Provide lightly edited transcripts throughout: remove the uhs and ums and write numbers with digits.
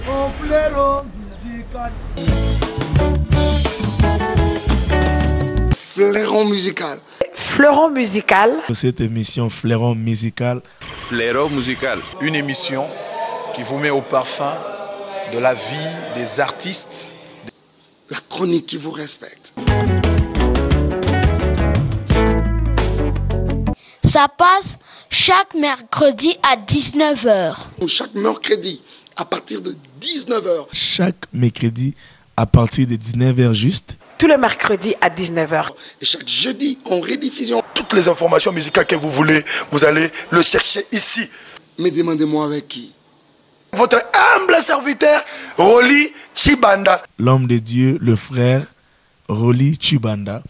au fleuron musical. Fleuron musical. Fleuron musical. Cette émission Fleuron musical. Fleuron musical. Une émission qui vous met au parfum de la vie des artistes. La chronique qui vous respecte. Ça passe chaque mercredi à 19 h. Chaque mercredi à partir de 19 h. Chaque mercredi à partir de 19 h juste. Tous les mercredis à 19 h. Et chaque jeudi en rediffusion. Toutes les informations musicales que vous voulez, vous allez le chercher ici. Mais demandez-moi avec qui? Votre humble serviteur, Rolly Chibanda. L'homme de Dieu, le frère Rolly Chibanda.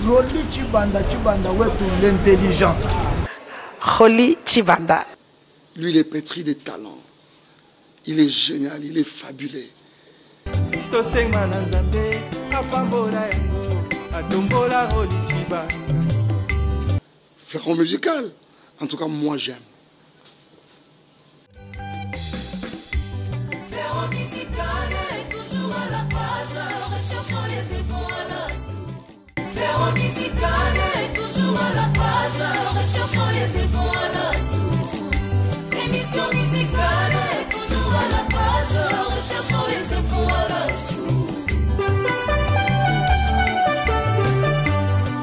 Rolly Chibanda, Chibanda, ouais, tout l'intelligent. Rolly Chibanda. Lui, il est pétri de talents. Il est génial, il est fabuleux. Fleuron musical. En tout cas, moi, j'aime. Fleuron musical est toujours à la page, recherchons les efforts à la source. Fleuron musical est toujours à la page, recherchons les efforts à la source. L'émission musicale est toujours à la page, recherchons les efforts à la source.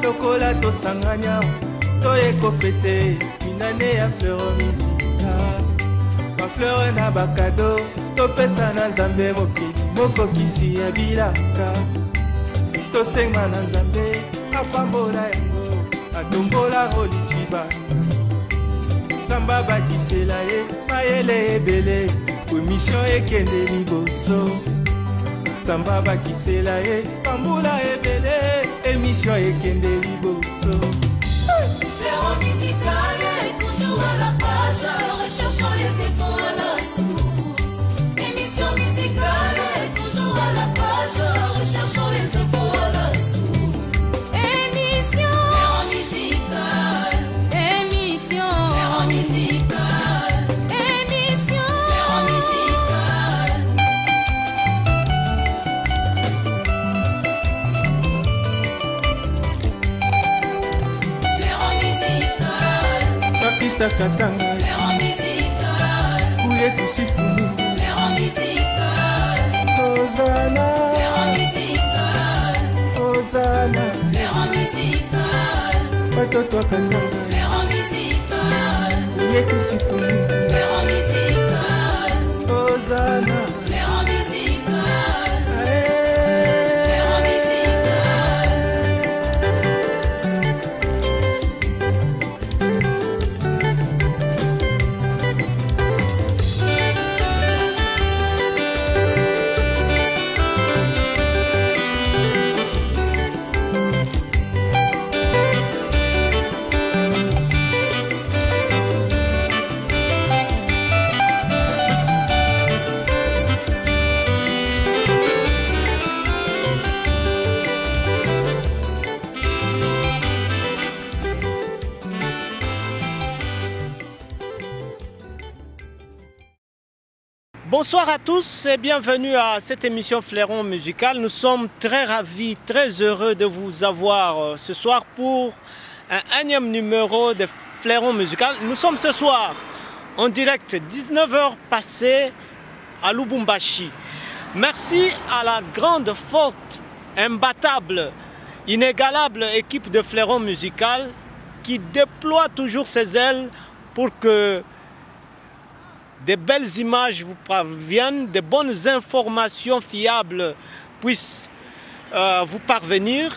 Tokola to sanganya, to ekofete, minane ya Fleuron musical. Ma fleur na bakado, to pesa na nzambe mokili, moko kisi ya bilaka. To senga na nzambe, apambola yango, atombola Rolly Chibanda. Samba bakisela ye, mayele ebele, commission ekende liboso. Samba bakisela ye, pambola ebele, émission ekende liboso. Fleuron musical est toujours à la page, recherchons les efforts à la source. Émission musicale est toujours à la page, recherchons les efforts à la source. Émission Fleuron musical. Émission Fleuron musical. Émission Fleuron musical. Fleuron musical. Artiste Katanga, Fleuron musical. Ouye Tusifumu, Fleuron musical. Hosanna, Fleuron musical. Hosanna, Fleuron musical. Watoto wa Katanga, Fleuron musical. Ouye Tusifumu, Fleuron musical. Hosanna, Fleuron musical. ae. Fleuron musical. Bonsoir à tous et bienvenue à cette émission Fleuron musical. Nous sommes très ravis, très heureux de vous avoir ce soir pour un énième numéro de Fleuron musical. Nous sommes ce soir en direct, 19 h passées à Lubumbashi. Merci à la grande, forte, imbattable, inégalable équipe de Fleuron musical qui déploie toujours ses ailes pour que des belles images vous parviennent, de bonnes informations fiables puissent vous parvenir.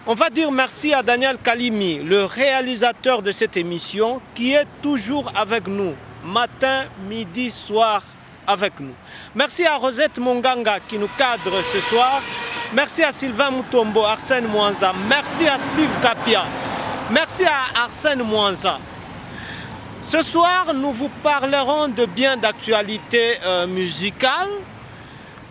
On va dire merci à Daniel Kalimi, le réalisateur de cette émission, qui est toujours avec nous, matin, midi, soir, avec nous. Merci à Rosette Monganga qui nous cadre ce soir. Merci à Sylvain Mutombo, Arsène Mwanza. Merci à Steve Kapia. Merci à Arsène Mwanza. Ce soir, nous vous parlerons de bien d'actualité musicale.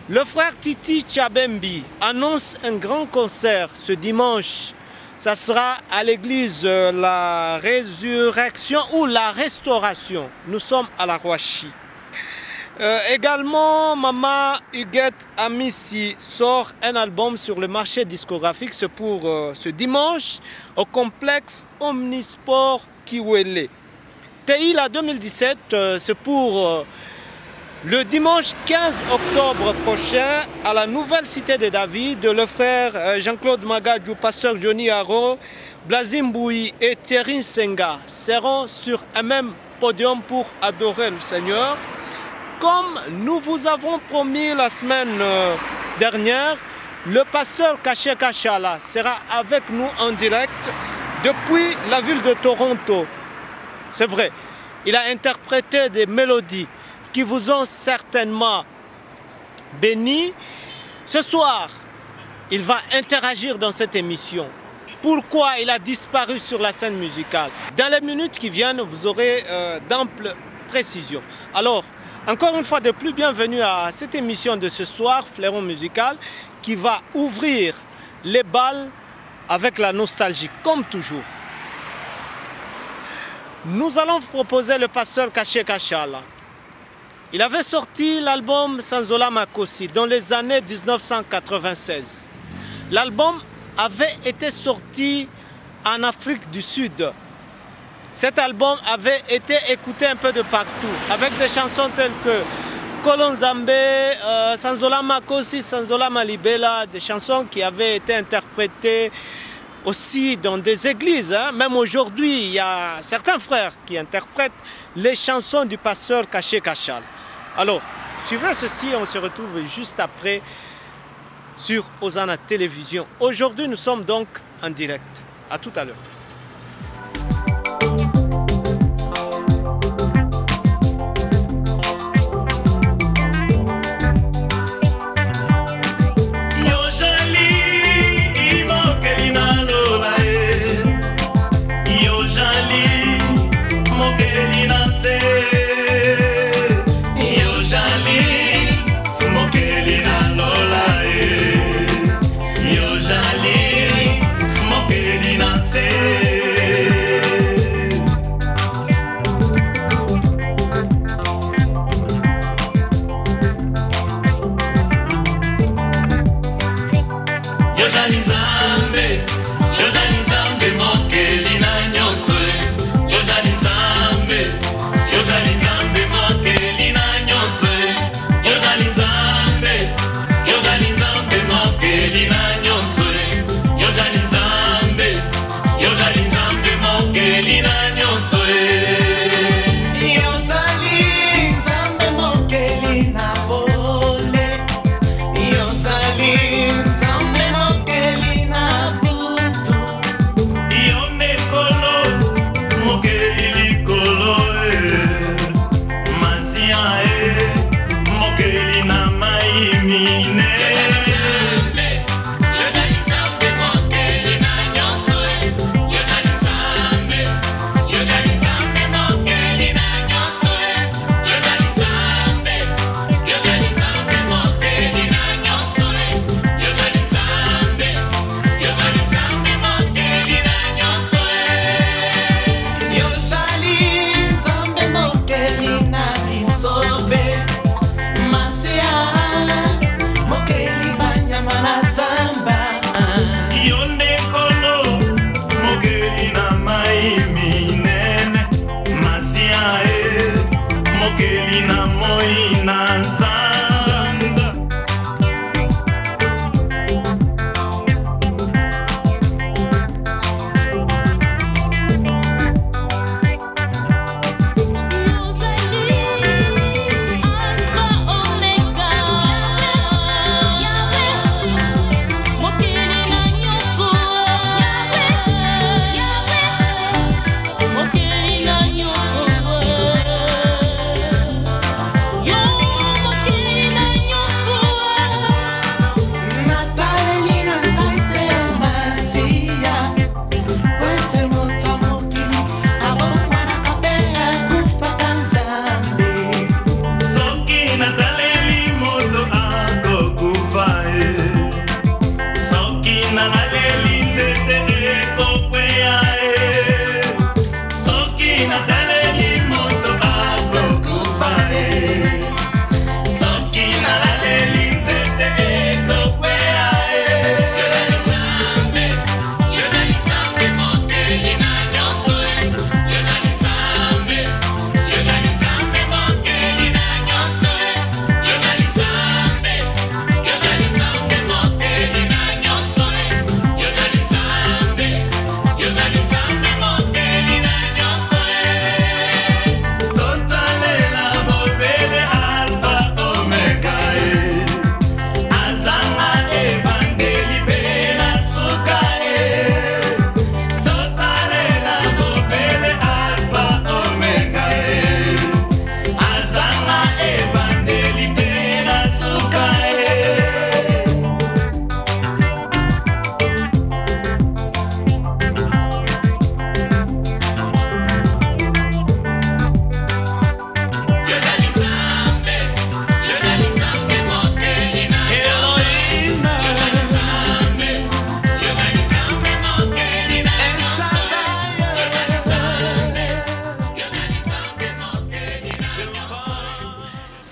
Le frère Titi Tchabembi annonce un grand concert ce dimanche. Ça sera à l'église La Résurrection ou La Restauration. Nous sommes à la Rouachi. Également, Mama Huguette Amissi sort un album sur le marché discographique. C'est pour ce dimanche au complexe Omnisport Kiwele. Teila 2017, c'est pour le dimanche 15 octobre prochain à la nouvelle cité de David. Le frère Jean-Claude Magadjou, pasteur Johnny Haro, Blazim Boui et Thierry Senga seront sur un même podium pour adorer le Seigneur. Comme nous vous avons promis la semaine dernière, le pasteur Caché Kachala sera avec nous en direct depuis la ville de Toronto. C'est vrai, il a interprété des mélodies qui vous ont certainement bénis. Ce soir, il va interagir dans cette émission. Pourquoi il a disparu sur la scène musicale? Dans les minutes qui viennent, vous aurez d'amples précisions. Alors, encore une fois de plus, bienvenue à cette émission de ce soir, Fleuron Musical, qui va ouvrir les balles avec la nostalgie, comme toujours. Nous allons vous proposer le pasteur Caché Kachala. Il avait sorti l'album Sanzola Makosi dans les années 1996. L'album avait été sorti en Afrique du Sud. Cet album avait été écouté un peu de partout, avec des chansons telles que Kolonzambe, Sanzola Makosi, Sanzola Malibela, des chansons qui avaient été interprétées aussi dans des églises. Même aujourd'hui, il y a certains frères qui interprètent les chansons du pasteur Caché Kachala. Alors, suivez ceci, on se retrouve juste après sur Hosanna Télévision. Aujourd'hui, nous sommes donc en direct. À tout à l'heure.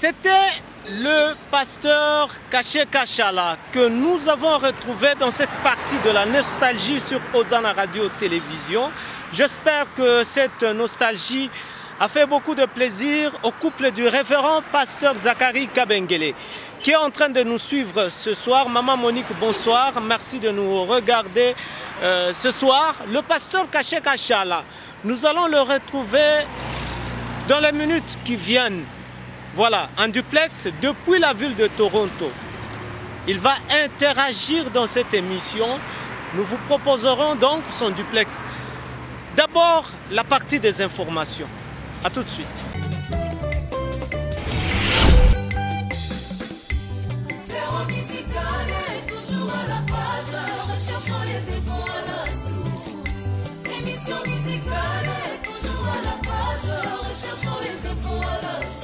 C'était le pasteur Caché Kachala que nous avons retrouvé dans cette partie de la nostalgie sur Hosanna Radio Télévision. J'espère que cette nostalgie a fait beaucoup de plaisir au couple du révérend pasteur Zachary Kabengele qui est en train de nous suivre ce soir. Maman Monique, bonsoir. Merci de nous regarder ce soir. Le pasteur Caché Kachala, nous allons le retrouver dans les minutes qui viennent. Voilà, en duplex depuis la ville de Toronto. Il va interagir dans cette émission. Nous vous proposerons donc son duplex. D'abord, la partie des informations. A tout de suite. Fléron musical est toujours à la page, recherchons les infos à la source. Émission musicale est toujours à la page, recherchons les infos à la source.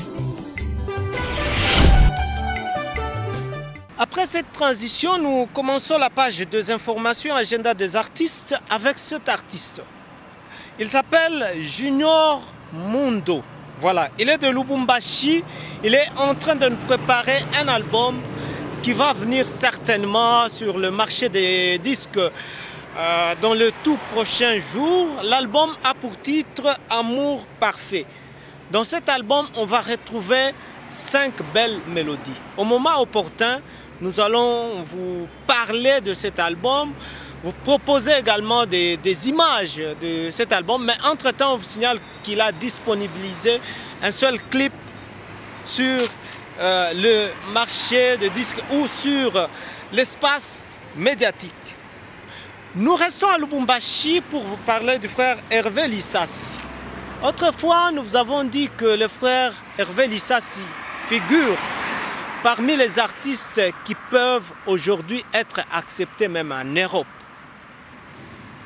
Après cette transition, nous commençons la page des informations, agenda des artistes avec cet artiste. Il s'appelle Junior Mundo. Voilà, il est de Lubumbashi. Il est en train de nous préparer un album qui va venir certainement sur le marché des disques dans le tout prochain jour. L'album a pour titre Amour parfait. Dans cet album, on va retrouver 5 belles mélodies. Au moment opportun, nous allons vous parler de cet album, vous proposer également des images de cet album, mais entre-temps, on vous signale qu'il a disponibilisé un seul clip sur le marché de disques ou sur l'espace médiatique. Nous restons à Lubumbashi pour vous parler du frère Hervé Lissassi. Autrefois, nous vous avons dit que le frère Hervé Lissassi figure parmi les artistes qui peuvent aujourd'hui être acceptés même en Europe.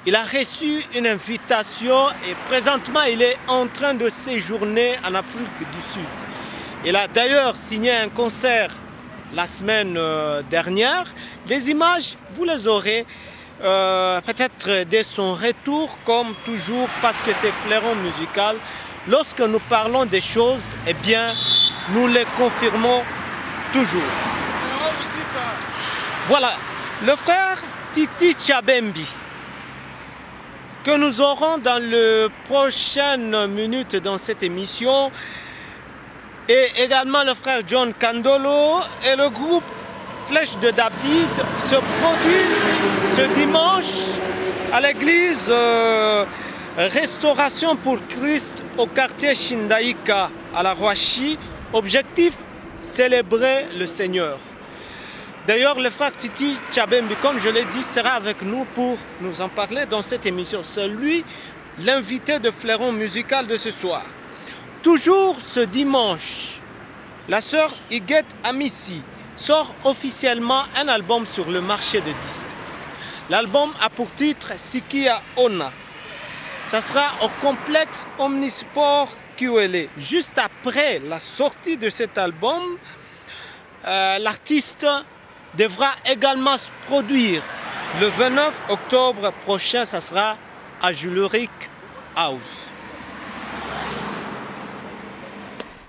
Il a reçu une invitation et présentement il est en train de séjourner en Afrique du Sud. Il a d'ailleurs signé un concert la semaine dernière. Les images, vous les aurez peut-être dès son retour, comme toujours, parce que c'est Fléron musical. Lorsque nous parlons des choses, eh bien, nous les confirmons toujours. Voilà, le frère Titi Tchabembi, que nous aurons dans les prochaines minutes dans cette émission, et également le frère John Kandolo et le groupe Flèche de David se produisent ce dimanche à l'église Restauration pour Christ au quartier Shindaïka à la Roachi. Objectif, célébrer le Seigneur. D'ailleurs, le frère Titi Tchabembi, comme je l'ai dit, sera avec nous pour nous en parler dans cette émission. C'est lui l'invité de Fléron musical de ce soir. Toujours ce dimanche, la sœur Huguette Amissi sort officiellement un album sur le marché des disques. L'album a pour titre Sikia Ona. Ça sera au complexe Omnisport QLE. Juste après la sortie de cet album, l'artiste devra également se produire le 29 octobre prochain. Ça sera à Juleric House.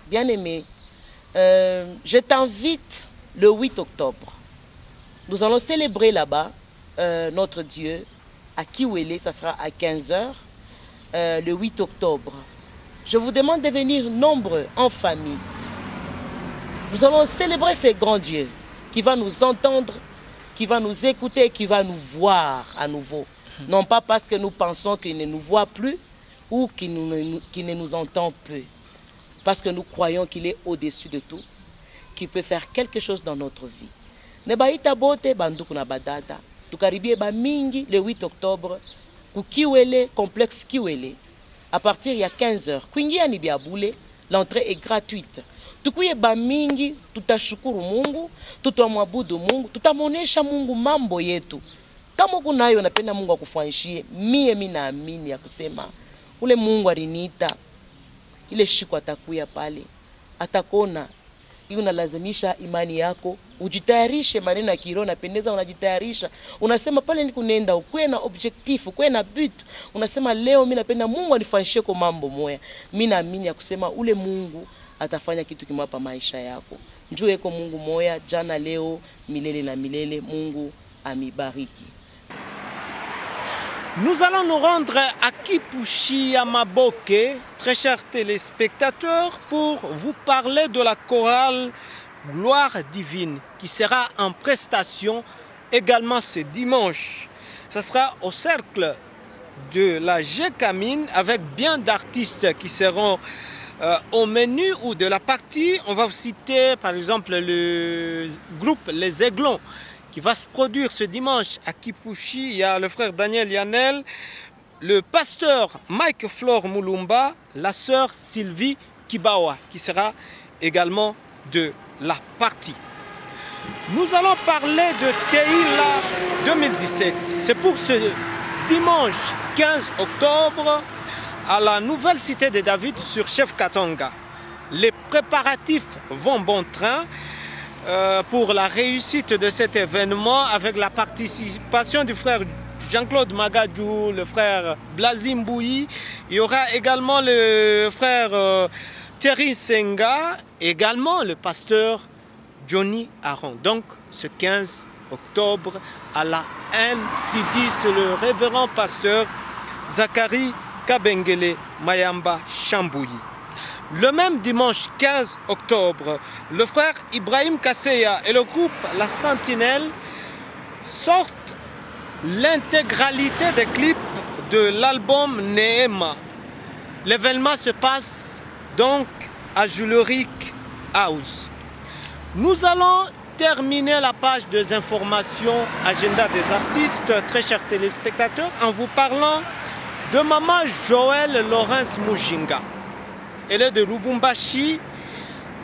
Bien-aimé, je t'invite le 8 octobre. Nous allons célébrer là-bas notre Dieu à Kiwele. Ça sera à 15 h. Le 8 octobre. Je vous demande de venir nombreux en famille. Nous allons célébrer ce grand Dieu qui va nous entendre, qui va nous écouter, qui va nous voir à nouveau. Non pas parce que nous pensons qu'il ne nous voit plus ou qu'il ne nous entend plus. Parce que nous croyons qu'il est au-dessus de tout, qu'il peut faire quelque chose dans notre vie. Nebaïta bote banduku na badada. Tukaribie ba mingi le 8 octobre. Kiwele, complexe Kiwele, à partir il y a 15 h. Kuingia ni biabule, l'entrée est gratuite. Tukuye ba mingi, tutashukuru Mungu, tutamwabudu Mungu, tutamonesha Mungu mambo yetu. Kama kunayo napenda Mungu akufanyishie, mimi naamini ya kusema ule Mungu aliniita, ile siku atakuya pale, atakona. Hiyo unalazimisha imani yako, ujitayarishe. Maneno ya kiroho napendeza, unajitayarisha. Unasema pale ni kunenda, ukuwe na objectif, ukuwe na but. Unasema leo mimi napenda Mungu anifanyishie kwa mambo moya. Mimi naamini ya kusema ule Mungu atafanya kitu kimwapa maisha yako. Njoo eko Mungu moya jana leo milele na milele. Mungu amibariki. Nous allons nous rendre à Kipushi à Maboke, très chers téléspectateurs, pour vous parler de la chorale Gloire divine qui sera en prestation également ce dimanche. Ce sera au cercle de la Gécamine avec bien d'artistes qui seront au menu ou de la partie. On va vous citer par exemple le groupe Les Aiglons qui va se produire ce dimanche à Kipushi. Il y a le frère Daniel Yanel, le pasteur Mike Flore Moulumba, la sœur Sylvie Kibawa qui sera également de la partie. Nous allons parler de Teila 2017. C'est pour ce dimanche 15 octobre à la nouvelle cité de David sur Chef Katanga. Les préparatifs vont bon train pour la réussite de cet événement avec la participation du frère Jean-Claude Magadjou, le frère Blazim Bouyi. Il y aura également le frère Thierry Senga, également le pasteur Johnny Aron. Donc ce 15 octobre à la NCD, c'est le révérend pasteur Zachary Kabengele Mayamba Chambouyi. Le même dimanche 15 octobre, le frère Ibrahim Kasseya et le groupe La Sentinelle sortent l'intégralité des clips de l'album Nehema. L'événement se passe donc à Juleric House. Nous allons terminer la page des informations agenda des artistes, très chers téléspectateurs, en vous parlant de maman Joël Laurence Mujinga. Elle est de Lubumbashi.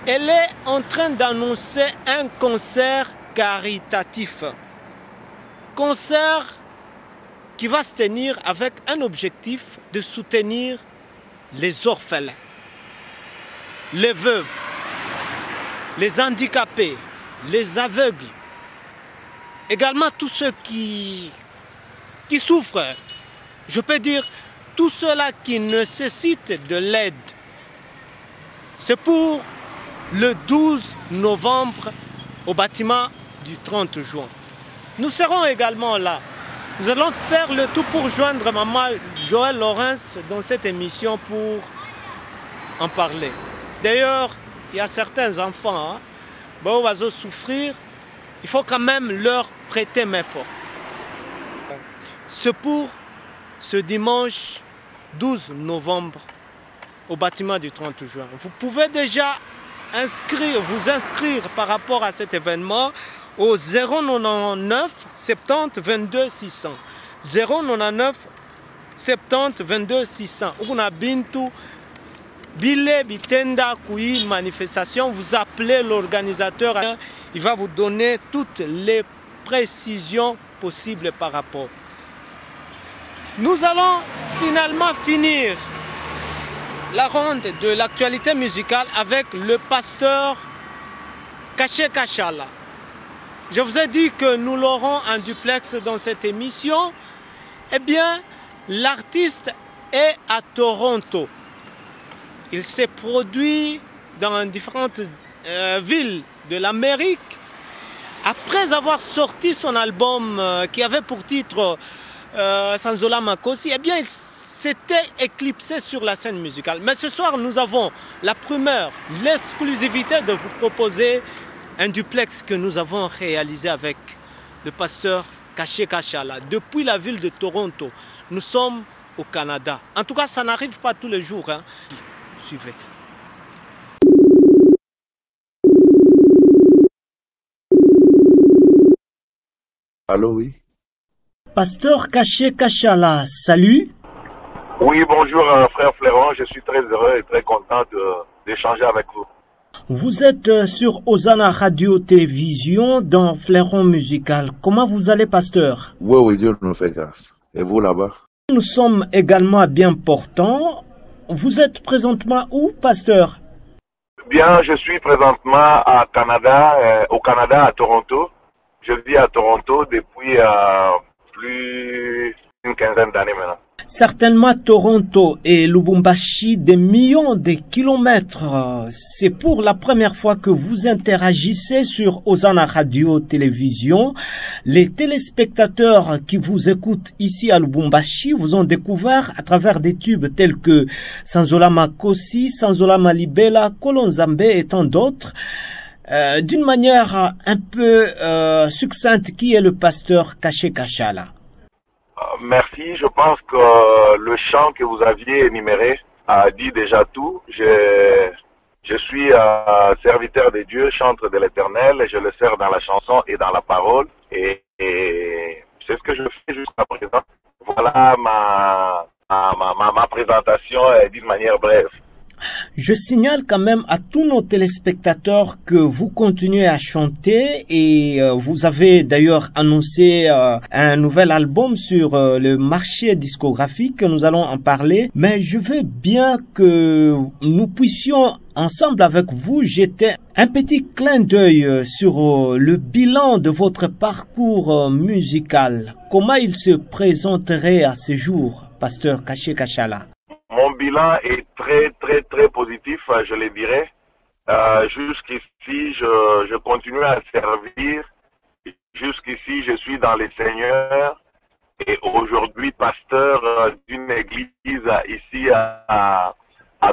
Elle est en train d'annoncer un concert caritatif. Concert qui va se tenir avec un objectif de soutenir les orphelins, les veuves, les handicapés, les aveugles, également tous ceux qui souffrent. Je peux dire tous ceux-là qui nécessitent de l'aide. C'est pour le 12 novembre au bâtiment du 30 juin. Nous serons également là. Nous allons faire le tout pour joindre maman Joël Laurence dans cette émission pour en parler. D'ailleurs, il y a certains enfants qui vont souffrir. Il faut quand même leur prêter main forte. C'est pour ce dimanche 12 novembre au bâtiment du 30 juin. Vous pouvez déjà vous inscrire par rapport à cet événement au 099 70 22 600. 099 70 22 600. On a Bintou, Bile Bitenda Koui manifestation. Vous appelez l'organisateur, il va vous donner toutes les précisions possibles par rapport. Nous allons finalement finir la ronde de l'actualité musicale avec le pasteur Kaché Kachala. Je vous ai dit que nous l'aurons en duplex dans cette émission. Eh bien, l'artiste est à Toronto. Il s'est produit dans différentes villes de l'Amérique. Après avoir sorti son album qui avait pour titre Sanzola Makosi, eh bien, il s'était éclipsé sur la scène musicale. Mais ce soir, nous avons la primeur, l'exclusivité de vous proposer un duplex que nous avons réalisé avec le pasteur Kaché Kachala depuis la ville de Toronto. Nous sommes au Canada. En tout cas, ça n'arrive pas tous les jours. Suivez. Allô, oui. Pasteur Kaché Kachala, salut. Oui, bonjour frère Fleron, je suis très heureux et très content d'échanger avec vous. Vous êtes sur Osana Radio Télévision dans Fleuron Musical. Comment vous allez, pasteur? Oui, Dieu nous fait grâce. Et vous là-bas? Nous sommes également à bien portant. Vous êtes présentement où, pasteur? Bien, je suis présentement au Canada, à Toronto. Je vis à Toronto depuis plus d'une quinzaine d'années maintenant. Certainement Toronto et Lubumbashi, des millions de kilomètres. C'est pour la première fois que vous interagissez sur Hosanna Radio Télévision. Les téléspectateurs qui vous écoutent ici à Lubumbashi vous ont découvert à travers des tubes tels que Sanzolama Kosi, Sanzolama Libela, Kolonzambe et tant d'autres. D'une manière un peu succincte, qui est le pasteur Caché Kachala? Merci. Je pense que le chant que vous aviez énuméré a dit déjà tout. Je suis serviteur de Dieu, chantre de l'Éternel. Je le sers dans la chanson et dans la parole. Et c'est ce que je fais jusqu'à présent. Voilà ma présentation d'une manière brève. Je signale quand même à tous nos téléspectateurs que vous continuez à chanter et vous avez d'ailleurs annoncé un nouvel album sur le marché discographique, nous allons en parler, mais je veux bien que nous puissions ensemble avec vous jeter un petit clin d'œil sur le bilan de votre parcours musical. Comment il se présenterait à ce jour, pasteur Caché Kachala? Mon bilan est très positif, je le dirais. Jusqu'ici, je continue à servir. Jusqu'ici, je suis dans les Seigneurs et aujourd'hui pasteur d'une église ici à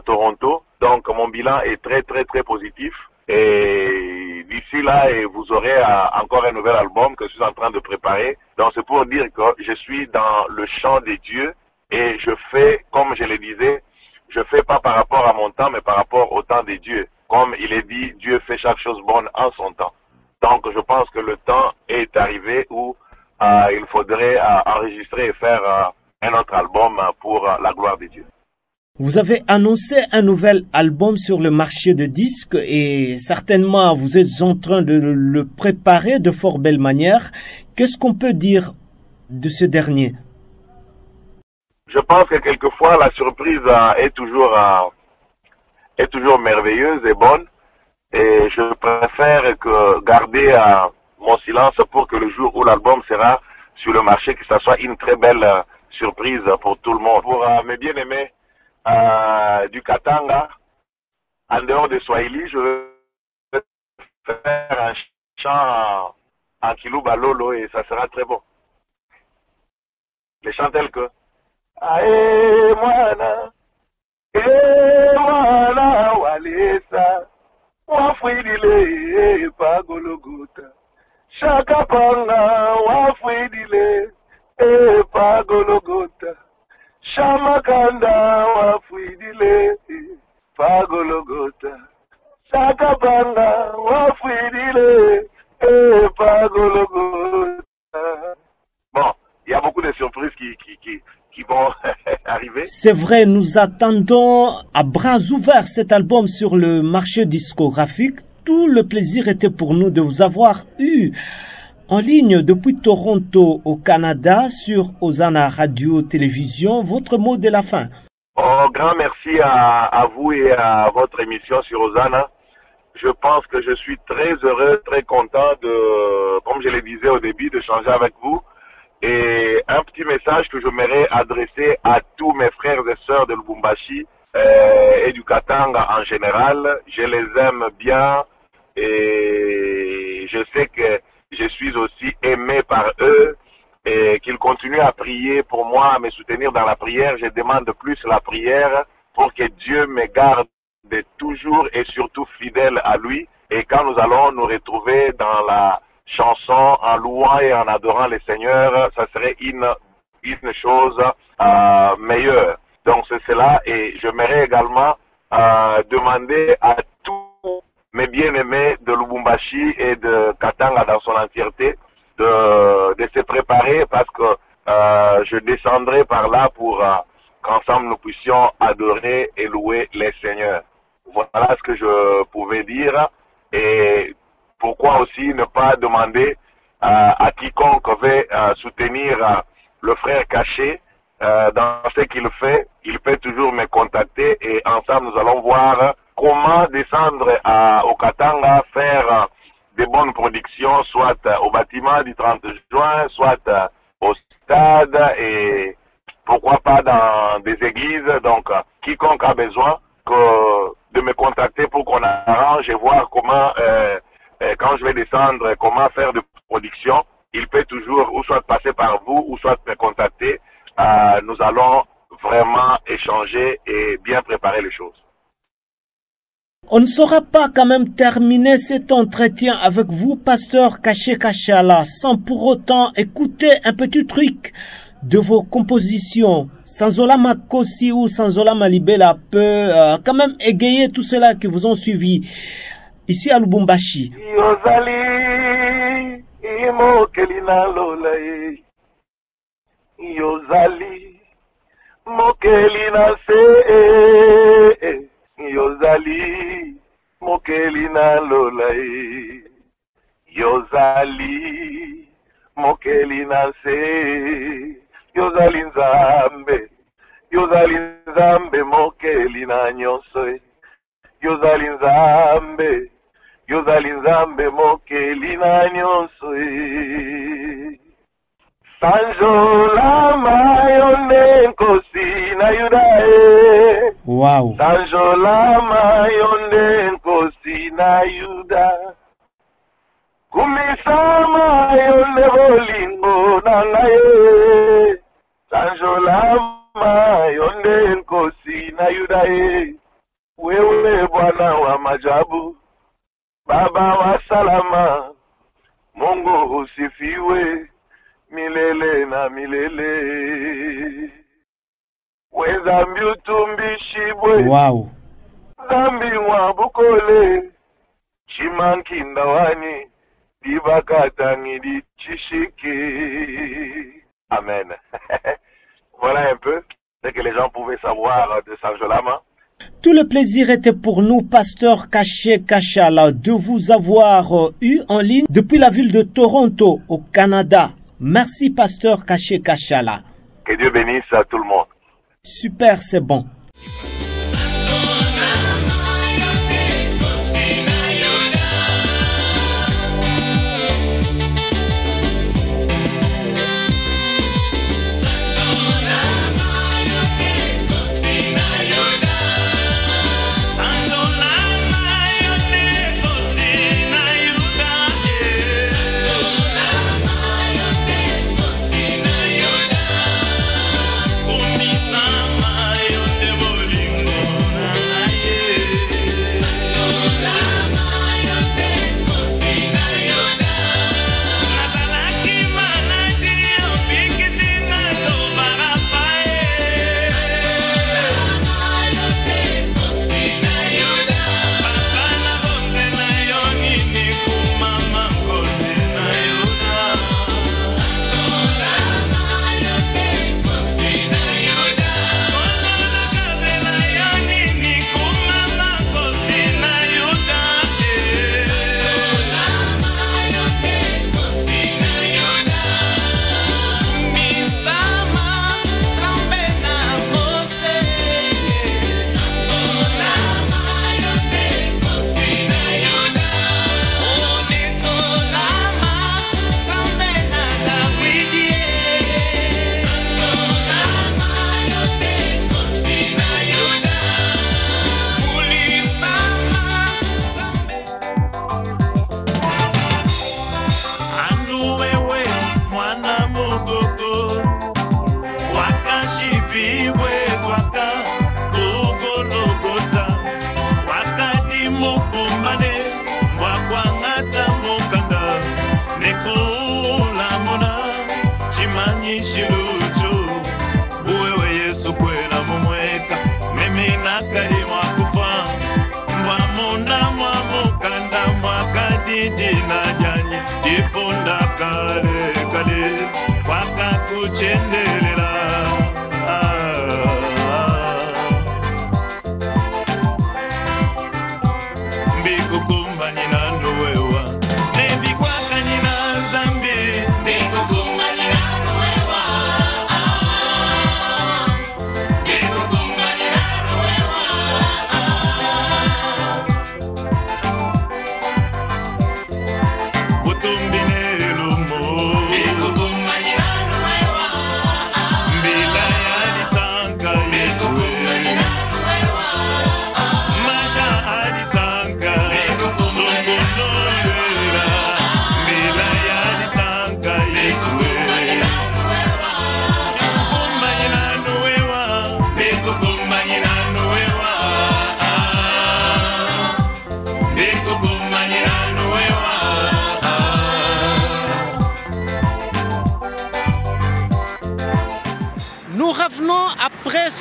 Toronto. Donc, mon bilan est très positif. Et d'ici là, vous aurez encore un nouvel album que je suis en train de préparer. Donc, c'est pour dire que je suis dans le chant des dieux. Et je fais, comme je le disais, je fais pas par rapport à mon temps, mais par rapport au temps de Dieu. Comme il est dit, Dieu fait chaque chose bonne en son temps. Donc je pense que le temps est arrivé où il faudrait enregistrer et faire un autre album pour la gloire de Dieu. Vous avez annoncé un nouvel album sur le marché de disques et certainement vous êtes en train de le préparer de fort belle manière. Qu'est-ce qu'on peut dire de ce dernier? Je pense que quelquefois la surprise est toujours merveilleuse et bonne, et je préfère que garder mon silence pour que le jour où l'album sera sur le marché, que ça soit une très belle surprise pour tout le monde. Pour mes bien-aimés du Katanga, en dehors de Swahili, je vais faire un chant en Kiluba Lolo et ça sera très bon. Les chants tels que Ae mwana walesa wafwidile pagologota shakapanga wafwidile pagologota shamakanda wafwidile pagologota shakapanga wafwidile pagologota. Bon, il y a beaucoup de surprises qui vont arriver. C'est vrai, nous attendons à bras ouverts cet album sur le marché discographique. Tout le plaisir était pour nous de vous avoir eu en ligne depuis Toronto au Canada sur Hosanna Radio Télévision. Votre mot de la fin. Grand merci à vous et à votre émission sur Hosanna. Je pense que je suis très heureux, très content de, comme je le disais au début, de changer avec vous. Et un petit message que je j'aimerais adresser à tous mes frères et sœurs de Lubumbashi et du Katanga en général. Je les aime bien et je sais que je suis aussi aimé par eux et qu'ils continuent à prier pour moi, à me soutenir dans la prière. Je demande plus la prière pour que Dieu me garde toujours et surtout fidèle à lui. Et quand nous allons nous retrouver dans la chanson en louant et en adorant le Seigneur, ça serait une chose meilleure. Donc c'est cela, et j'aimerais également demander à tous mes bien-aimés de Lubumbashi et de Katanga dans son entièreté de se préparer, parce que je descendrai par là pour qu'ensemble nous puissions adorer et louer les Seigneurs. Voilà ce que je pouvais dire. Et pourquoi aussi ne pas demander à quiconque veut soutenir le frère Caché dans ce qu'il fait. Il peut toujours me contacter et ensemble nous allons voir comment descendre au Katanga, faire des bonnes productions, soit au bâtiment du 30 juin, soit au stade, et pourquoi pas dans des églises. Donc, quiconque a besoin de me contacter pour qu'on arrange et voir comment, quand je vais descendre, comment faire de production, il peut toujours ou soit passer par vous ou soit me contacter. Nous allons vraiment échanger et bien préparer les choses. On ne saura pas quand même terminer cet entretien avec vous, pasteur Caché Kachala, sans pour autant écouter un petit truc de vos compositions. Sanzola Makosi ou Sanzola Malibela peut quand même égayer tout cela qui vous ont suivi ici à Lubumbashi. Yozali, imokelina lolae. Yozali, mokelina se. Yozali, mokelina lolae. Yozali, mokelina se. Yozali nzambe, Yozali nzambe mokelina nyonso. Yozali nzambe, Yozali nzambe mokelina nyonso. Sanjola mayone nkosi na Yuda. Wow. Sanjola mayone nkosi na Yuda. Kumisa mayone bolingo na ngaye. Sanjola mayone nkosi na Yuda. Wewe Bwana wa majabu, Baba wa salama, Mungu usifiwe milele na milele. Wezambi utumbishibwe, wow. Zambi mwabukole, Chimankindawani, Dibakatangi di Chishiki. Amen. Voilà un peu ce que les gens pouvaient savoir de Sanjolama. Tout le plaisir était pour nous, pasteur Caché Kachala, de vous avoir eu en ligne depuis la ville de Toronto, au Canada. Merci, pasteur Caché Kachala. Que Dieu bénisse à tout le monde. Super, c'est bon. Bolingo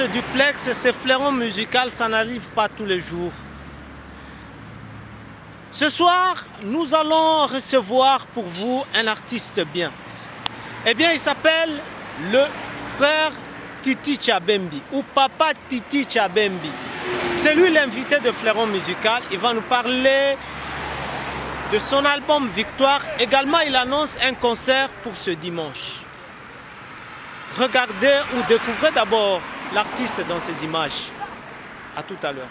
ce duplex, ce fleuron musical, ça n'arrive pas tous les jours. Ce soir, nous allons recevoir pour vous un artiste bien. Eh bien, il s'appelle le frère Titi Tchabembi ou Papa Titi Tchabembi. C'est lui l'invité de Fleuron Musical. Il va nous parler de son album Victoire. Également, il annonce un concert pour ce dimanche. Regardez ou découvrez d'abord l'artiste dans ses images. À tout à l'heure.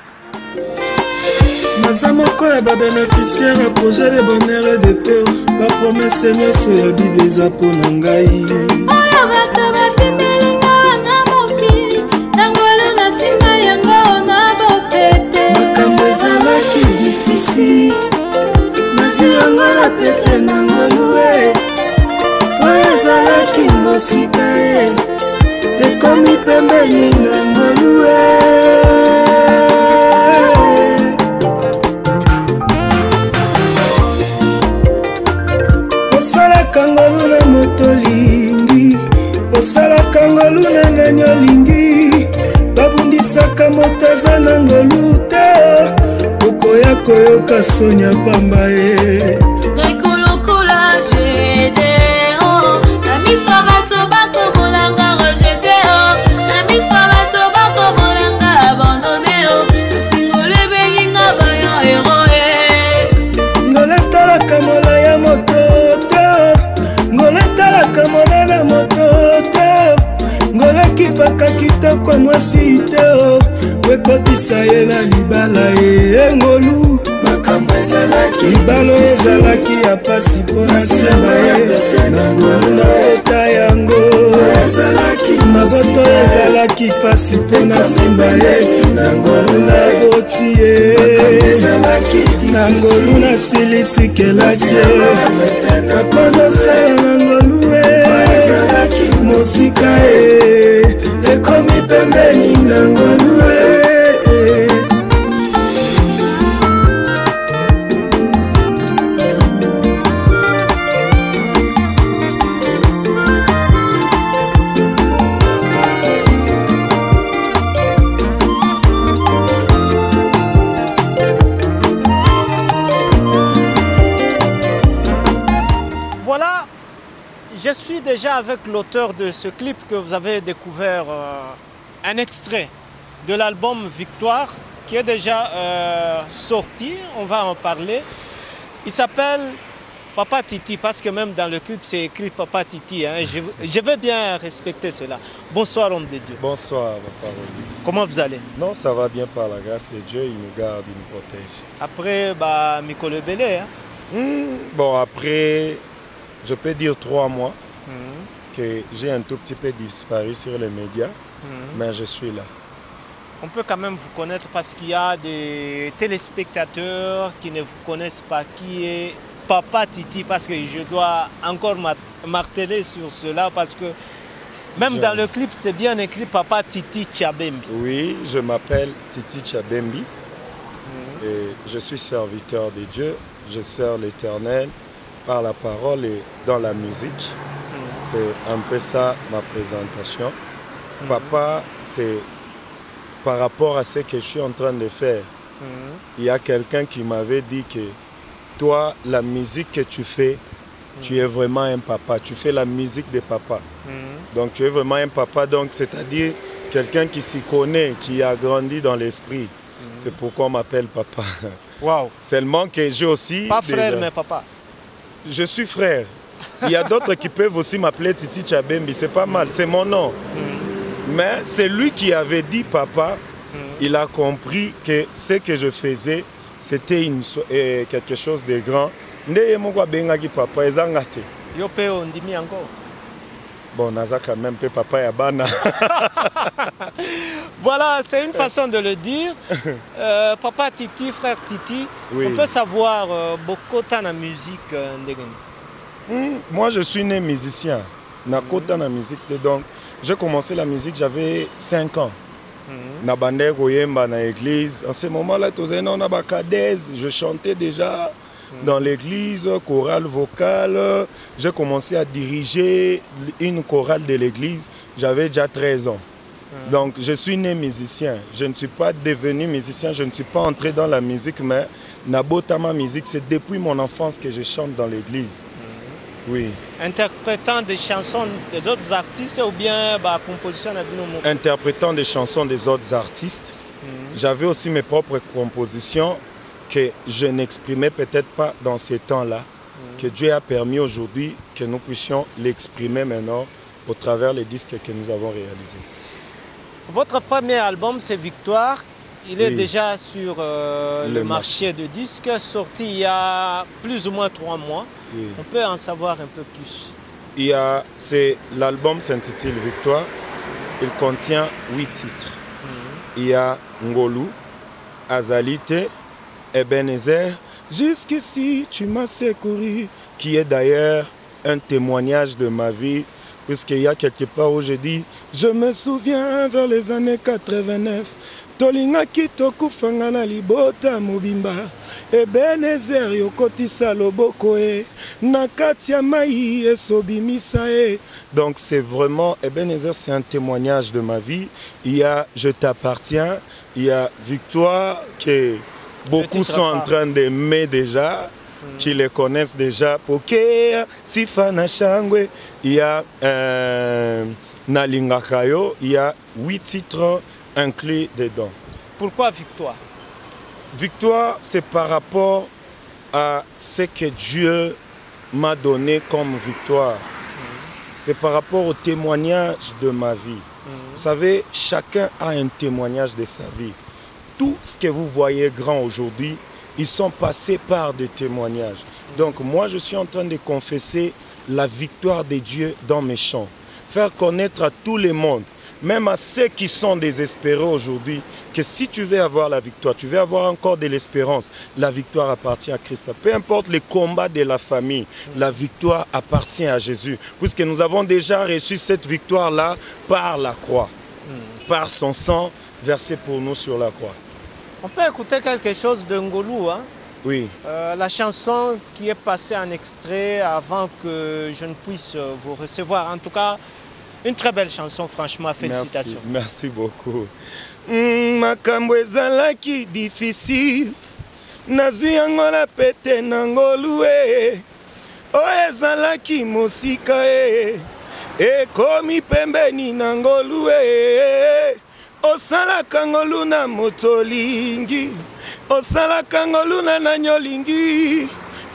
Naza moko ya babénéficiaire ya projet de bonheur et de paix. Bapromese nyonso ya Bible eza mpo na ngai. Oyo bato bapimelinga wana mokili, tangolo na nsima yango na bopete. Makambo ezalaki difisi, nazwi yango na pete na ngolue. Oyo ezalaki mosika ye, ekomi pembeni na ngolue. Kangoluna motolingi osalaka ngoluna nani olingi babundisaka moto aza na ngolu te okoya koyoka sonya pamba ye naikulukula jedeo na miswa bato bakomonanga rejeteo na miswa bato bakomonanga abandoneo nasingolo ebenginga bayo eroe ngoletalaka mola ya moto ngoletalaka monana moto te ngolekipaka kitoko mwasi te wekotisa ye na libala ye engolu makambo ezalaki libala ezalaki ya pasi mpona semba ye na ngolu na eta yango maboto ezalaki pasi mpona semba ye na ngolu na boti ye na ngolu na silisi kelasi ye nakondosala na ngolu mosika ye ekomi pembeni na ngolu Je suis déjà avec l'auteur de ce clip que vous avez découvert, un extrait de l'album Victoire qui est déjà sorti, on va en parler. Il s'appelle Papa Titi parce que même dans le clip c'est écrit Papa Titi. Hein. Je veux bien respecter cela. Bonsoir homme de Dieu. Bonsoir Papa. Comment vous allez? Non, ça va bien par la grâce de Dieu, il nous garde, il nous protège. Après, Mikolo Belé. Hein? Bon, après... Je peux dire 3 mois que j'ai un tout petit peu disparu sur les médias, mais je suis là. On peut quand même vous connaître parce qu'il y a des téléspectateurs qui ne vous connaissent pas, qui est Papa Titi, parce que je dois encore marteler sur cela, parce que même dans le clip, c'est bien écrit Papa Titi Tchabembi. Oui, je m'appelle Titi Tchabembi et je suis serviteur de Dieu, je sers l'Éternel par la parole et dans la musique. C'est un peu ça ma présentation. Papa, c'est par rapport à ce que je suis en train de faire. Il y a quelqu'un qui m'avait dit que toi, la musique que tu fais, tu es vraiment un papa. Tu fais la musique de papa. Donc tu es vraiment un papa, donc c'est-à-dire quelqu'un qui s'y connaît, qui a grandi dans l'esprit. C'est pourquoi on m'appelle papa. Wow. Seulement que j'ai aussi... Pas frère, mais papa. Je suis frère. Il y a d'autres qui peuvent aussi m'appeler Titi Tchabembi, c'est pas mal, c'est mon nom. Mais c'est lui qui avait dit papa, il a compris que ce que je faisais, c'était quelque chose de grand. Papa, bon, naza quand même papa Yabana. Voilà, c'est une façon de le dire. Papa Titi, frère Titi, oui. On peut savoir beaucoup de la musique. Moi, je suis né musicien. Nakota na musique. Donc, j'ai commencé la musique, j'avais 5 ans. Na bandé goyemba na église. En ce moment-là, je chantais déjà dans l'église, chorale vocale. J'ai commencé à diriger une chorale de l'église. J'avais déjà 13 ans. Donc je suis né musicien. Je ne suis pas devenu musicien, je ne suis pas entré dans la musique, mais Nabotama musique, c'est depuis mon enfance que je chante dans l'église. Oui. Interprétant des chansons des autres artistes ou bien composition? Interprétant des chansons des autres artistes. J'avais aussi mes propres compositions que je n'exprimais peut-être pas dans ces temps-là, que Dieu a permis aujourd'hui que nous puissions l'exprimer maintenant au travers des disques que nous avons réalisés. Votre premier album, c'est Victoire. Il est déjà sur le marché de disques, sorti il y a plus ou moins 3 mois. Oui. On peut en savoir un peu plus. L'album s'intitule Victoire. Il contient 8 titres. Il y a Ngolu, Azalité, Ebenezer, Jusqu'ici tu m'as secouru, qui est d'ailleurs un témoignage de ma vie, puisqu'il y a quelque part où je dis, je me souviens vers les années 89, Tolinga kitokufanga na libota mobimba, Ebenezer yokotisa loboko e, nakati ya mai esobimisa e. Donc c'est vraiment, Ebenezer c'est un témoignage de ma vie. Il y a Je t'appartiens, il y a Victoire que beaucoup sont en train d'aimer déjà, qui les connaissent déjà. Poké, Sifana Shangwe, il y a Nalinga Kayo, il y a 8 titres inclus dedans. Pourquoi Victoire? Victoire, c'est par rapport à ce que Dieu m'a donné comme victoire. C'est par rapport au témoignage de ma vie. Vous savez, chacun a un témoignage de sa vie. Tout ce que vous voyez grand aujourd'hui, ils sont passés par des témoignages. Donc moi, je suis en train de confesser la victoire de Dieu dans mes chants. Faire connaître à tout le monde, même à ceux qui sont désespérés aujourd'hui, que si tu veux avoir la victoire, tu veux avoir encore de l'espérance, la victoire appartient à Christ. Peu importe les combats de la famille, la victoire appartient à Jésus. Puisque nous avons déjà reçu cette victoire-là par la croix, par son sang versé pour nous sur la croix. On peut écouter quelque chose de Ngolu, hein? Oui. La chanson qui est passée en extrait avant que je ne puisse vous recevoir. En tout cas, une très belle chanson, franchement, félicitations. Merci beaucoup. Makambo ezalaki difficile, nazwi yango na pete na Ngolu e, oyo ezalaki mosika e, ekomi pembeni na Ngolu e, osalaka Ngolu na moto olingi, osalaka Ngolu na nani olingi,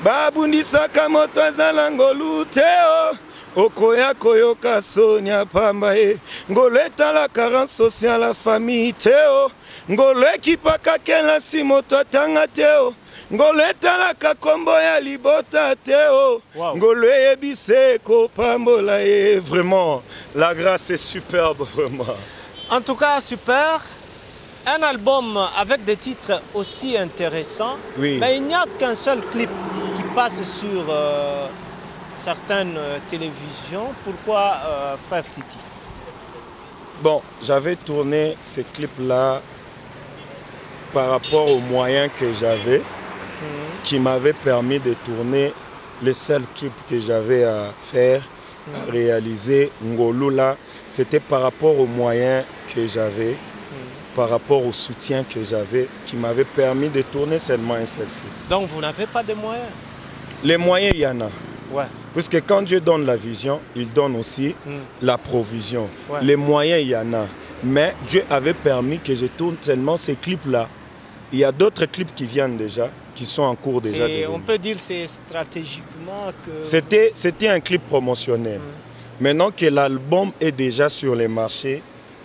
babundisaka moto azala Ngolu te o. Okoya koyoka Sonia pamba e, Ngolu etala carence sociale la famille teo, Ngolu ekipaka kelasi moto atanga teo, Ngolu etala kombo ya libota teo, Ngolu eyebise kopambola e. Vraiment, la grâce est superbe, vraiment. En tout cas, super. Un album avec des titres aussi intéressants, mais il n'y a qu'un seul clip qui passe sur certaines télévisions. Pourquoi Frère Titi? Bon, j'avais tourné ces clips-là par rapport aux moyens que j'avais, qui m'avaient permis de tourner les seuls clips que j'avais à faire, à réaliser. Ngolu là, c'était par rapport aux moyens que j'avais, par rapport au soutien que j'avais, qui m'avait permis de tourner seulement un seul clip. Donc vous n'avez pas de moyens? Les moyens, il y en a. Ouais. Puisque quand Dieu donne la vision, il donne aussi la provision. Ouais. Les moyens, il y en a. Mais Dieu avait permis que je tourne seulement ces clips-là. Il y a d'autres clips qui viennent déjà, qui sont en cours déjà. On peut dire que c'est stratégiquement que... C'était un clip promotionnel. Maintenant que l'album est déjà sur les marchés,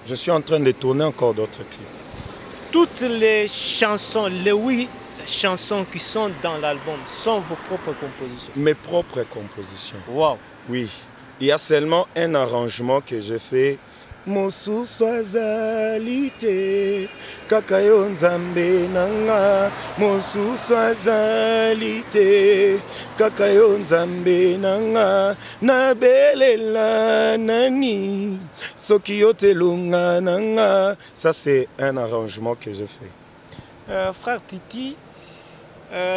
je suis en train de tourner encore d'autres clips. Toutes les chansons, les 8 chansons qui sont dans l'album sont vos propres compositions? Mes propres compositions. Wow. Oui. Il y a seulement un arrangement que j'ai fait. Mosusu azali te, kaka yo nzambe nanga. Mosusu azali te, kaka yo nzambe nanga. Nabelela nani, soki yo telunga nanga. Ça c'est un arrangement que j'ai fait. Frère Titi,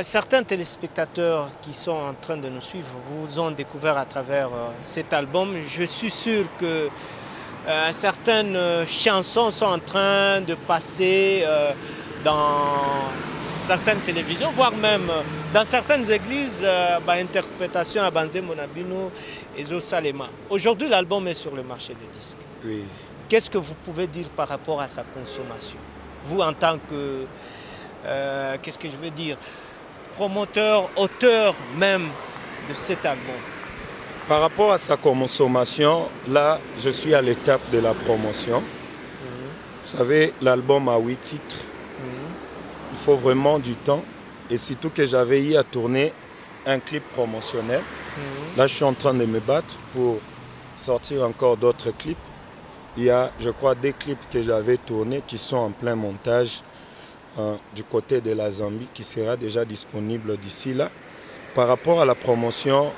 certains téléspectateurs qui sont en train de nous suivre vous ont découvert à travers cet album. Je suis sûr que certaines chansons sont en train de passer dans certaines télévisions, voire même dans certaines églises, interprétation à Banze Monabino et Zosalema. Aujourd'hui, l'album est sur le marché des disques. Oui. Qu'est-ce que vous pouvez dire par rapport à sa consommation? Vous, en tant que, qu'est-ce que je veux dire, promoteur, auteur même de cet album. Par rapport à sa consommation, là, je suis à l'étape de la promotion. Vous savez, l'album a 8 titres. Il faut vraiment du temps. Et surtout que j'avais eu à tourner un clip promotionnel. Là, je suis en train de me battre pour sortir encore d'autres clips. Il y a, je crois, des clips que j'avais tournés qui sont en plein montage du côté de la Zambie, qui sera déjà disponible d'ici là. Par rapport à la promotion,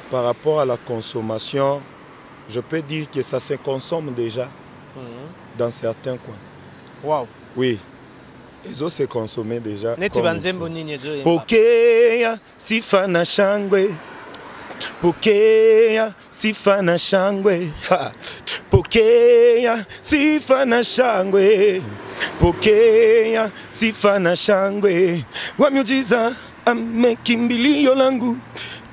par rapport à la consommation, je peux dire que ça se consomme déjà dans certains coins. Wow. Oui. Les eaux se consomment déjà. Pokea sifana shangwe. Pokea sifana shangwe. Pokea sifana shangwe. Pokea sifana shangwe. Wa miujiza amekimbilio langu.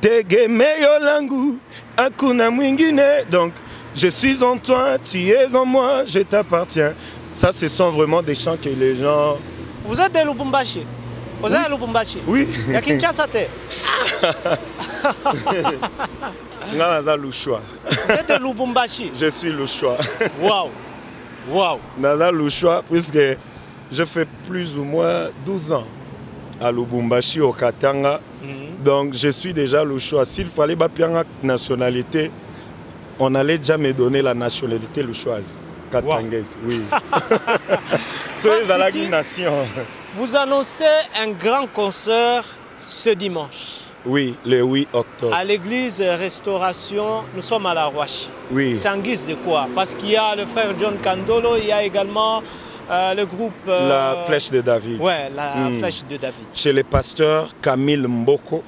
Tegemeo langu. Hakuna mwingine. Donc, je suis en toi, tu es en moi, je t'appartiens. Ça, ce sont vraiment des chants que les gens... Vous êtes de Lubumbashi? Vous êtes de Lubumbashi? Oui. Il y a Kinshasa. Vous êtes de Lubumbashi? Je suis Louchois. Waouh. Waouh. Naza Louchois, puisque je fais plus ou moins 12 ans à Lubumbashi, au Katanga. Donc, je suis déjà Louchois. S'il fallait la nationalité, on allait déjà me donner la nationalité louchoise. Katangaise, oui. C'est la nation. Vous annoncez un grand concert ce dimanche. Oui, le 8 octobre. À l'église Restauration, nous sommes à la Rouachi. Oui. C'est en guise de quoi? Parce qu'il y a le frère John Kandolo, il y a également le groupe... la Flèche de David. Oui, la Flèche de David. Chez le pasteur Camille Mboko,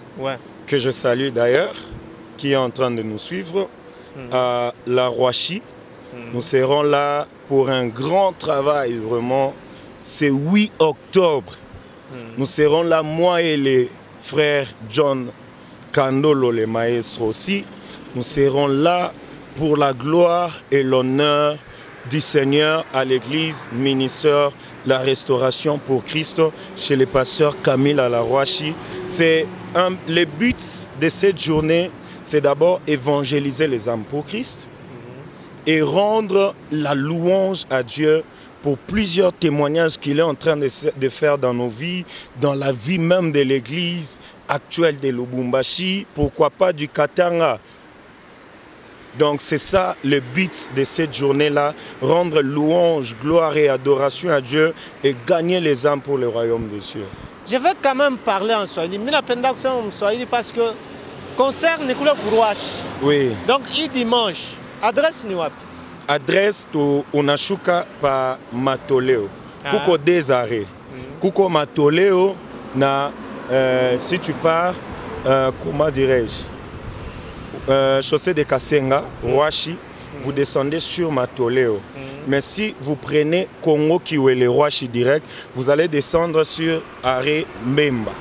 que je salue d'ailleurs, qui est en train de nous suivre. À la Rouachi. Nous serons là pour un grand travail, vraiment. C'est 8 octobre. Nous serons là, moi et les frères John Kandolo, les maestros aussi. Nous serons là pour la gloire et l'honneur du Seigneur à l'église ministère La Restauration pour Christ chez le pasteur Camille à la Rouachi. C'est le but de cette journée. C'est d'abord évangéliser les âmes pour Christ et rendre la louange à Dieu pour plusieurs témoignages qu'il est en train de faire dans nos vies, dans la vie même de l'église actuelle de Lubumbashi, pourquoi pas du Katanga. Donc c'est ça le but de cette journée-là, rendre louange, gloire et adoration à Dieu et gagner les âmes pour le royaume des cieux. Je vais quand même parler en Swahili, parce que concert Nicolas Kourouache. Oui. Donc, il dimanche. Adresse Niwap. Adresse to Unashuka pa Matoleo. Kuko des arrêts. Kuko Matoleo, na, si tu pars, comment dirais-je, chaussée de Kasenga, Rouachi, vous descendez sur Matoleo. Mais si vous prenez Congo Kiwele Rouachi direct, vous allez descendre sur arrêt Mbemba.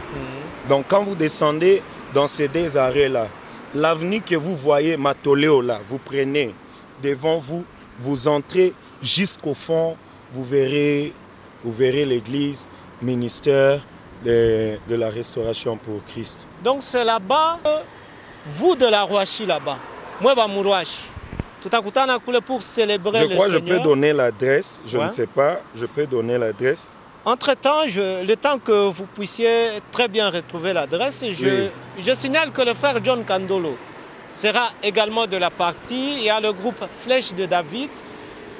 Donc, quand vous descendez dans ces deux arrêts-là, l'avenue que vous voyez, Matoleo, là, vous prenez devant vous, vous entrez jusqu'au fond, vous verrez l'église, ministère de la Restauration pour Christ. Donc c'est là-bas, vous de la Rouachi là-bas, moi, Mourouachi, tout à coup, pour célébrer le Seigneur. Je peux donner l'adresse, je ne sais pas, je peux donner l'adresse. Entre-temps, le temps que vous puissiez très bien retrouver l'adresse, je signale que le frère John Kandolo sera également de la partie. Il y a le groupe Flèche de David.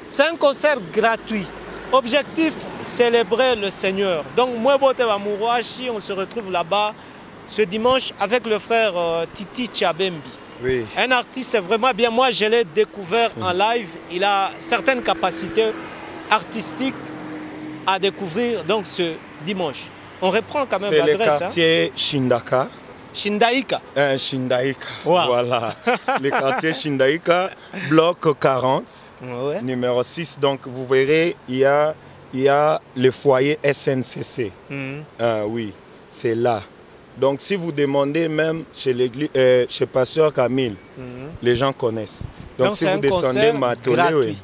C'est un concert gratuit. Objectif, célébrer le Seigneur. Donc, moi, Mourouachi, on se retrouve là-bas ce dimanche avec le frère Titi Tchabembi. Oui. Un artiste vraiment bien. Moi, je l'ai découvert en live. Il a certaines capacités artistiques à découvrir donc ce dimanche. On reprend quand même l'adresse. C'est le quartier Shindaka. Shindaïka. Shindaïka, Wow. voilà. Le quartier Shindaïka, bloc 40, Ouais. numéro 6. Donc vous verrez, il y a le foyer SNCC. Oui, c'est là. Donc si vous demandez même chez l'église, chez Pasteur Camille, les gens connaissent. Donc si vous descendez Matolé, oui,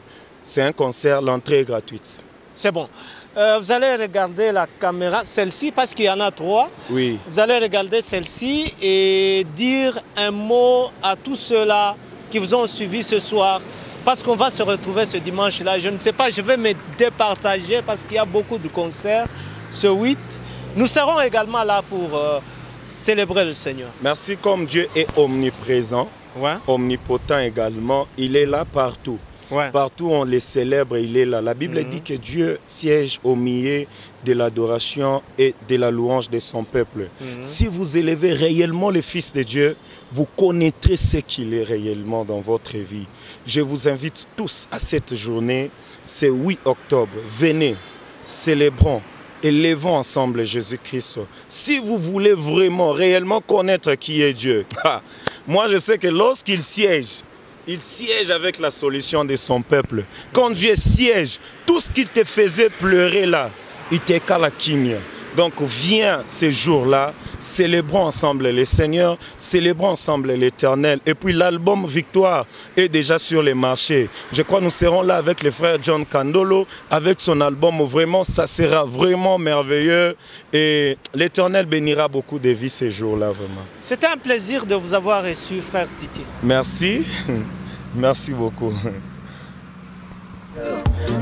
c'est un concert, l'entrée est gratuite. C'est bon. Vous allez regarder la caméra, celle-ci, parce qu'il y en a 3. Oui. Vous allez regarder celle-ci et dire un mot à tous ceux-là qui vous ont suivi ce soir. Parce qu'on va se retrouver ce dimanche-là. Je ne sais pas, je vais me départager parce qu'il y a beaucoup de concerts ce 8. Nous serons également là pour célébrer le Seigneur. Merci. Comme Dieu est omniprésent, omnipotent également, il est là partout. Partout on les célèbre, il est là. La Bible dit que Dieu siège au milieu de l'adoration et de la louange de son peuple. Si vous élevez réellement le Fils de Dieu, vous connaîtrez ce qu'il est réellement dans votre vie. Je vous invite tous à cette journée, c'est 8 octobre. Venez, célébrons, élevons ensemble Jésus-Christ. Si vous voulez vraiment, réellement connaître qui est Dieu, moi je sais que lorsqu'il siège, il siège avec la solution de son peuple. Quand Dieu siège, tout ce qui te faisait pleurer là, il te calakimia. Donc viens ces jours-là, célébrons ensemble le Seigneur, célébrons ensemble l'Éternel. Et puis l'album Victoire est déjà sur les marchés. Je crois que nous serons là avec le frère John Kandolo, avec son album. Vraiment, ça sera vraiment merveilleux. Et l'Éternel bénira beaucoup de vies ces jours-là, vraiment. C'était un plaisir de vous avoir reçu, frère Titi. Merci. Merci beaucoup.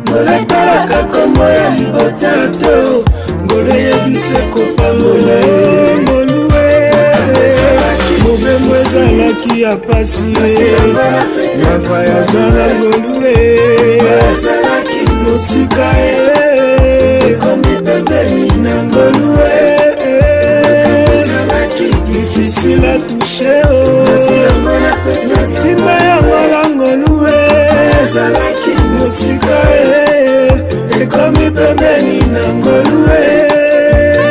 ngolatalaka kombo ya libota to ngolo yebise kopambola ye ngolue mobembo ezalaki ya pasi na vayajana ngolue mosika ye ekomi pembeni na ngolue difficile à toucher na nsima ya ngola ngolue mosika ekomi pembeni na ngolue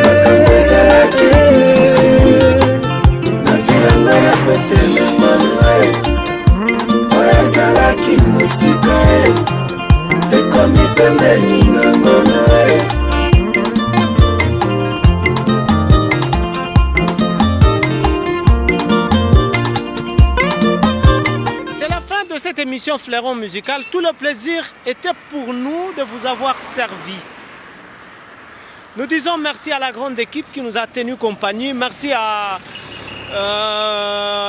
makambo ezalaki difficile nasiyango ya pete na ngolue oyo ezalaki mosika ekomi pembeni na ngolue. Cette émission Fleuron Musical, tout le plaisir était pour nous de vous avoir servi. Nous disons merci à la grande équipe qui nous a tenu compagnie. Merci à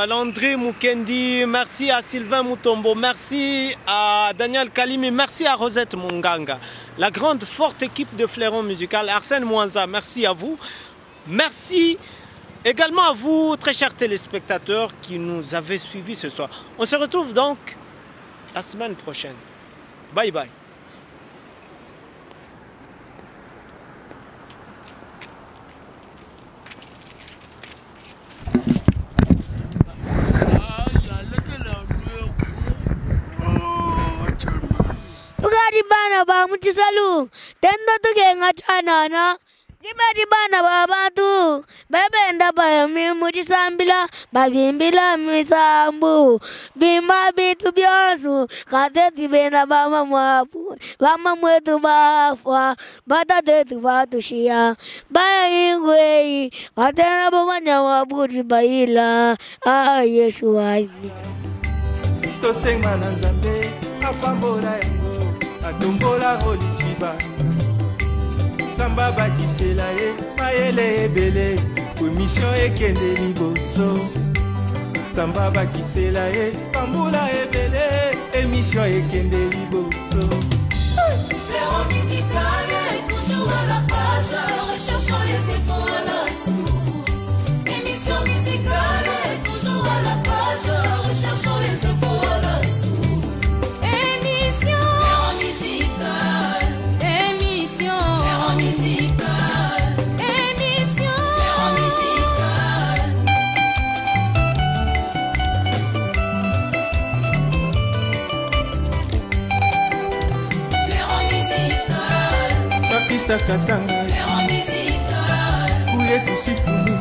Landry Mukendi, merci à Sylvain Mutombo, merci à Daniel Kalimi, merci à Rosette Munganga. La grande forte équipe de Fleuron Musical, Arsène Mouanza, merci à vous. Merci également à vous, très chers téléspectateurs qui nous avez suivis ce soir. On se retrouve donc la semaine prochaine. Bye bye. Ugadi bana ba mutisalu tendo tugenga chanana Gibadi bana babatu bebenda ba mi mutisambila babimbila misambu bima bitu byosu kateti benda bama mwapu bama mwetu bafwa batate tu batushia baingwe katena bomanya wabuti baila Yesu aini tosenga na Nzambe apambola yango atombola olichiba Samba bakisela ye mayele ebele commission ekende liboso Samba bakisela ye pambula ebele émission ekende liboso Fleuron Musical est toujours à la page, recherchons les infos à la source. Émission musicale est toujours à la page, recherchons les infos à la source. Émission Fleuron Musical, émission Fleuron Musical, émission Fleuron Musical. Fleuron Musical, Papista Katanga Fleuron Musical, Ouye Tusifu